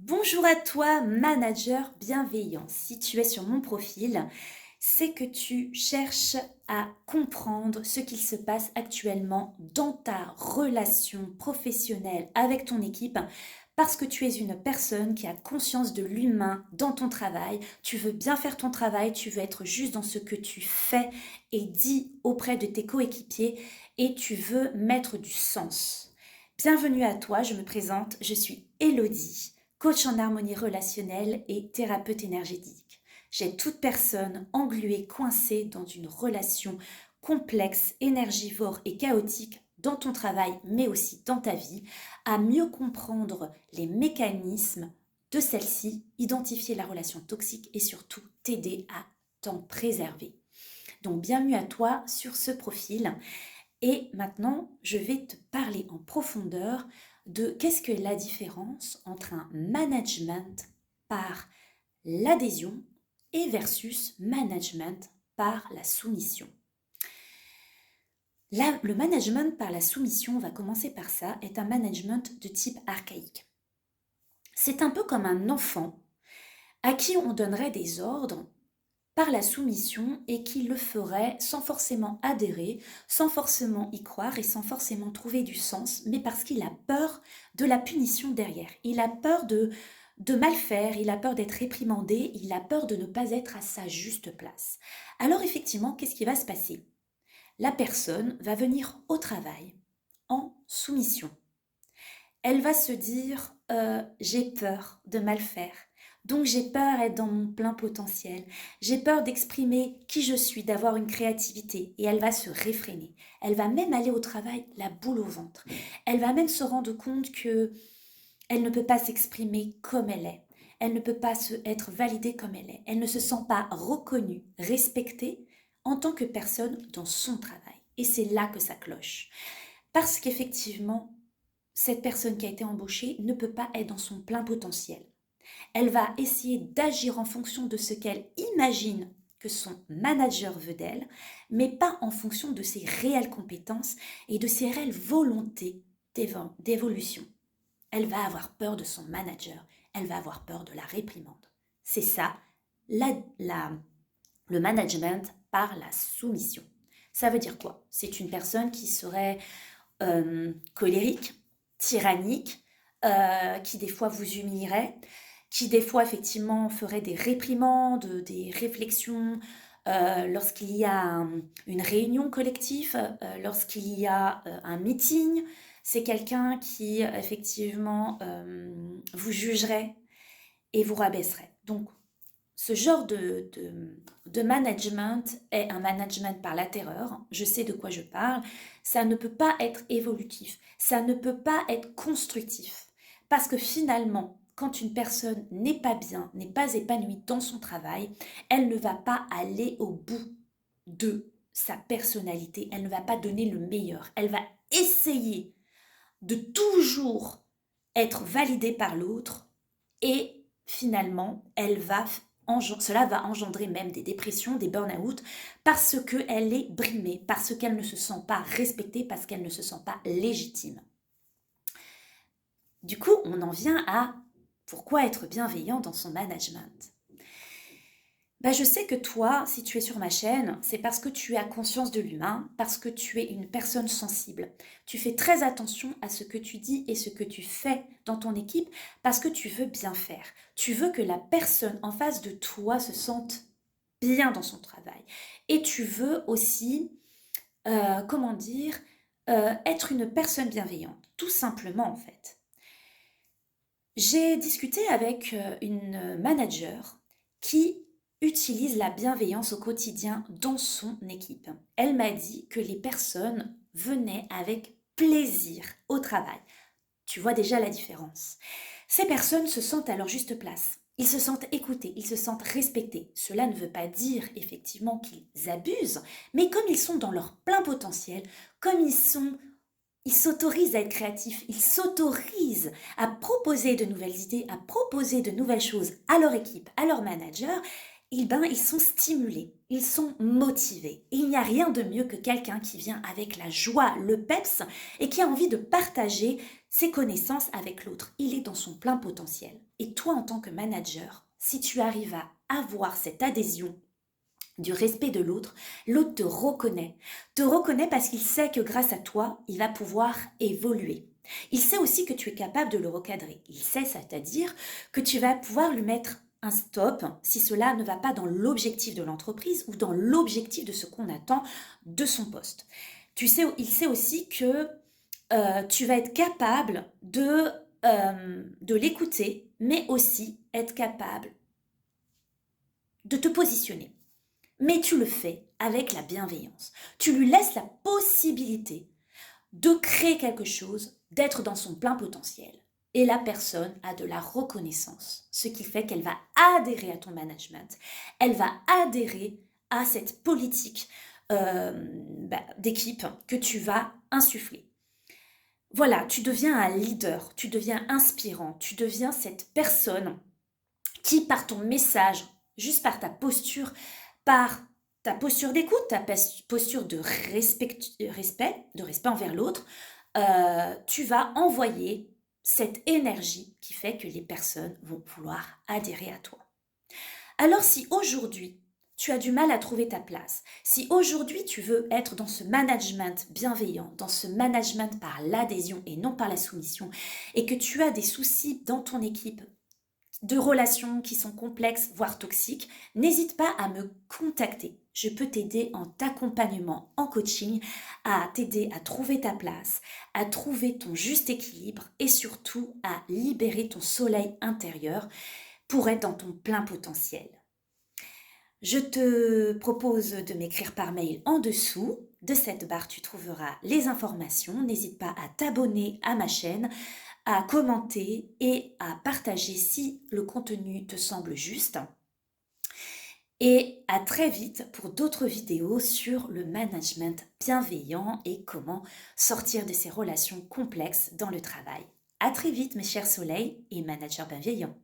Bonjour à toi, manager bienveillant. Si tu es sur mon profil, c'est que tu cherches à comprendre ce qu'il se passe actuellement dans ta relation professionnelle avec ton équipe parce que tu es une personne qui a conscience de l'humain dans ton travail. Tu veux bien faire ton travail, tu veux être juste dans ce que tu fais et dis auprès de tes coéquipiers et tu veux mettre du sens. Bienvenue à toi, je me présente, je suis Elodie, coach en harmonie relationnelle et thérapeute énergétique. J'aide toute personne engluée, coincée dans une relation complexe, énergivore et chaotique dans ton travail, mais aussi dans ta vie, à mieux comprendre les mécanismes de celle-ci, identifier la relation toxique et surtout t'aider à t'en préserver. Donc bienvenue à toi sur ce profil. Et maintenant, je vais te parler en profondeur de qu'est-ce que la différence entre un management par l'adhésion et versus management par la soumission. Là, le management par la soumission, on va commencer par ça, est un management de type archaïque. C'est un peu comme un enfant à qui on donnerait des ordres par la soumission et qui le ferait sans forcément adhérer, sans forcément y croire et sans forcément trouver du sens, mais parce qu'il a peur de la punition derrière. Il a peur de mal faire, il a peur d'être réprimandé, il a peur de ne pas être à sa juste place. Alors effectivement, qu'est-ce qui va se passer? La personne va venir au travail en soumission. Elle va se dire j'ai peur de mal faire. Donc j'ai peur d'être dans mon plein potentiel. J'ai peur d'exprimer qui je suis, d'avoir une créativité. Et elle va se réfréner. Elle va même aller au travail la boule au ventre. Elle va même se rendre compte que elle ne peut pas s'exprimer comme elle est. Elle ne peut pas être validée comme elle est. Elle ne se sent pas reconnue, respectée en tant que personne dans son travail. Et c'est là que ça cloche. Parce qu'effectivement, cette personne qui a été embauchée ne peut pas être dans son plein potentiel. Elle va essayer d'agir en fonction de ce qu'elle imagine que son manager veut d'elle, mais pas en fonction de ses réelles compétences et de ses réelles volontés d'évolution. Elle va avoir peur de son manager, elle va avoir peur de la réprimande. C'est ça, le management par la soumission. Ça veut dire quoi? C'est une personne qui serait colérique, tyrannique, qui des fois vous humilierait, qui des fois effectivement ferait des réprimandes, des réflexions lorsqu'il y a une réunion collective, lorsqu'il y a un meeting. C'est quelqu'un qui effectivement vous jugerait et vous rabaisserait. Donc ce genre de management est un management par la terreur. Je sais de quoi je parle. Ça ne peut pas être évolutif. Ça ne peut pas être constructif. Parce que finalement, quand une personne n'est pas bien, n'est pas épanouie dans son travail, elle ne va pas aller au bout de sa personnalité. Elle ne va pas donner le meilleur. Elle va essayer de toujours être validée par l'autre et finalement, cela va engendrer même des dépressions, des burn-out, parce qu'elle est brimée, parce qu'elle ne se sent pas respectée, parce qu'elle ne se sent pas légitime. Du coup, on en vient à pourquoi être bienveillant dans son management. Je sais que toi, si tu es sur ma chaîne, c'est parce que tu as conscience de l'humain, parce que tu es une personne sensible. Tu fais très attention à ce que tu dis et ce que tu fais dans ton équipe parce que tu veux bien faire. Tu veux que la personne en face de toi se sente bien dans son travail. Et tu veux aussi, être une personne bienveillante, tout simplement en fait. J'ai discuté avec une manager qui utilise la bienveillance au quotidien dans son équipe. Elle m'a dit que les personnes venaient avec plaisir au travail. Tu vois déjà la différence. Ces personnes se sentent à leur juste place. Ils se sentent écoutés, ils se sentent respectés. Cela ne veut pas dire effectivement qu'ils abusent, mais comme ils sont dans leur plein potentiel, comme ils s'autorisent à être créatifs, ils s'autorisent à proposer de nouvelles idées, à proposer de nouvelles choses à leur équipe, à leur manager, ils sont stimulés, ils sont motivés. Et il n'y a rien de mieux que quelqu'un qui vient avec la joie, le peps, et qui a envie de partager ses connaissances avec l'autre. Il est dans dans son plein potentiel. Et toi, en tant que manager, si tu arrives à avoir cette adhésion du respect de l'autre, l'autre te reconnaît parce qu'il sait que grâce à toi, il va pouvoir évoluer. Il sait aussi que tu es capable de le recadrer. Il sait, c'est-à-dire que tu vas pouvoir lui mettre un stop si cela ne va pas dans l'objectif de l'entreprise ou dans l'objectif de ce qu'on attend de son poste. Il sait aussi que tu vas être capable de l'écouter, mais aussi être capable de te positionner. Mais tu le fais avec la bienveillance. Tu lui laisses la possibilité de créer quelque chose, d'être dans son plein potentiel. Et la personne a de la reconnaissance, ce qui fait qu'elle va adhérer à ton management, elle va adhérer à cette politique d'équipe que tu vas insuffler. Voilà, tu deviens un leader, tu deviens inspirant, tu deviens cette personne qui, par ton message, juste par ta posture, par ta posture d'écoute, ta posture de respect envers l'autre, tu vas envoyer cette énergie qui fait que les personnes vont vouloir adhérer à toi. Alors si aujourd'hui, tu as du mal à trouver ta place, si aujourd'hui tu veux être dans ce management bienveillant, dans ce management par l'adhésion et non par la soumission, et que tu as des soucis dans ton équipe, de relations qui sont complexes, voire toxiques, n'hésite pas à me contacter. Je peux t'aider en t'accompagnement, en coaching, à t'aider à trouver ta place, à trouver ton juste équilibre et surtout à libérer ton soleil intérieur pour être dans ton plein potentiel. Je te propose de m'écrire par mail en dessous. De cette barre, tu trouveras les informations. N'hésite pas à t'abonner à ma chaîne, à commenter et à partager si le contenu te semble juste. Et à très vite pour d'autres vidéos sur le management bienveillant et comment sortir de ces relations complexes dans le travail. À très vite mes chers soleils et managers bienveillants.